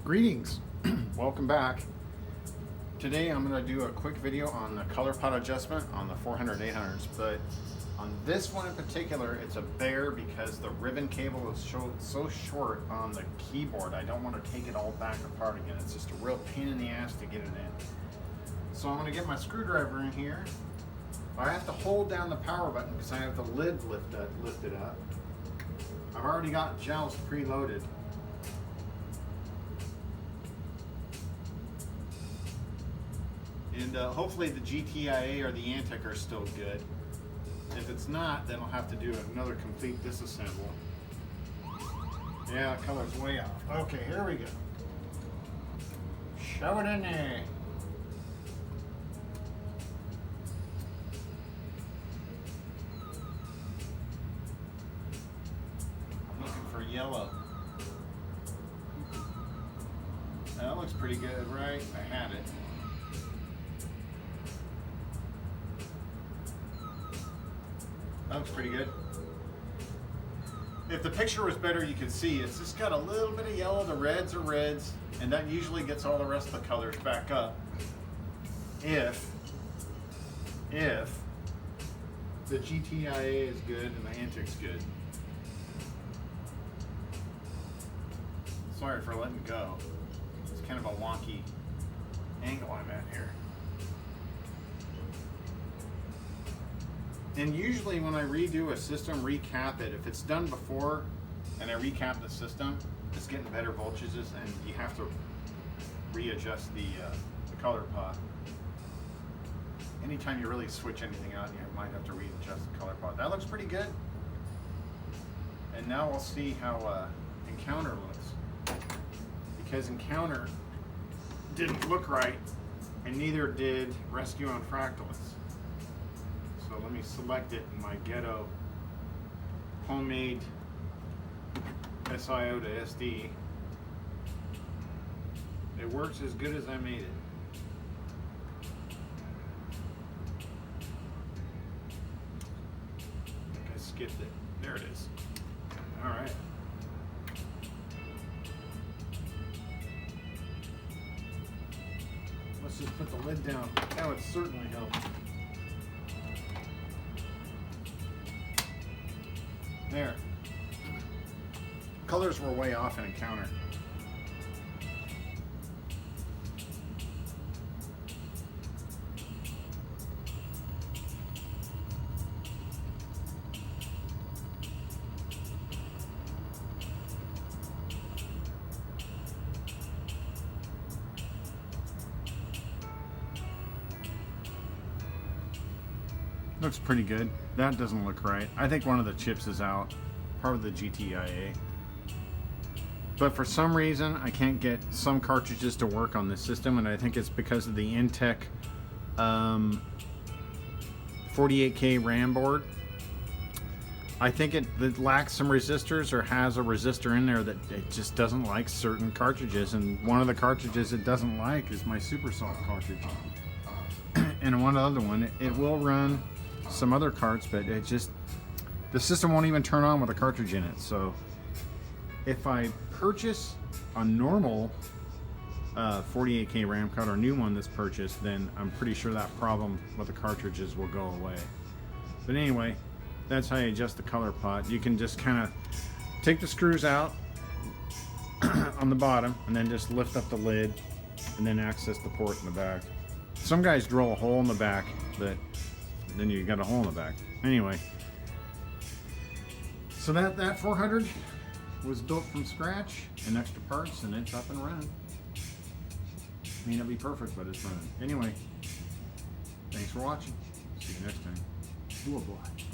Greetings, welcome back. Today I'm going to do a quick video on the color pot adjustment on the 400-800s, but on this one in particular it's a bear because the ribbon cable is so short on the keyboard. I don't want to take it all back apart again. It's just a real pain in the ass to get it in. So I'm going to get my screwdriver in here. I have to hold down the power button because I have the lid lifted up. I've already got Joust preloaded. And hopefully the GTIA or the Antic are still good. If it's not, then I'll have to do another complete disassemble. Yeah, the color's way off. Okay, here we go. Shove it in there. I'm looking for yellow. That looks pretty good, right? I had it. That looks pretty good. If the picture was better, you could see it's just got a little bit of yellow. The reds are reds, and that usually gets all the rest of the colors back up. If the GTIA is good and the Antic's good. Sorry for letting go. It's kind of a wonky angle I'm at here. And usually when I redo a system, recap it, if it's done before and I recap the system, it's getting better voltages and you have to readjust the color pot. Anytime you really switch anything out, you might have to readjust the color pot. That looks pretty good. And now we'll see how Encounter looks. Because Encounter didn't look right, and neither did Rescue on Fractalus. So let me select it in my ghetto homemade SIO to SD. It works as good as I made it. I think I skipped it. There it is. All right. Let's just put the lid down. That would certainly help. There. Colors were way off in Encounter. Looks pretty good. That doesn't look right. I think one of the chips is out, part of the GTIA. But for some reason, I can't get some cartridges to work on this system, and I think it's because of the Intec 48K RAM board. I think it lacks some resistors or has a resistor in there that it just doesn't like certain cartridges, and one of the cartridges it doesn't like is my Super Salt cartridge. And one other one, it will run some other carts, but it just, the system won't even turn on with a cartridge in it. So if I purchase a normal 48K RAM card or a new one that's purchased, then I'm pretty sure that problem with the cartridges will go away. But anyway, that's how you adjust the color pot. You can just kind of take the screws out on the bottom and then just lift up the lid and then access the port in the back. Some guys drill a hole in the back, but then you got a hole in the back. Anyway, so that 400 was built from scratch and extra parts, and it's up and running. May not be perfect, but it's running. Anyway, thanks for watching. See you next time. Blah, blah.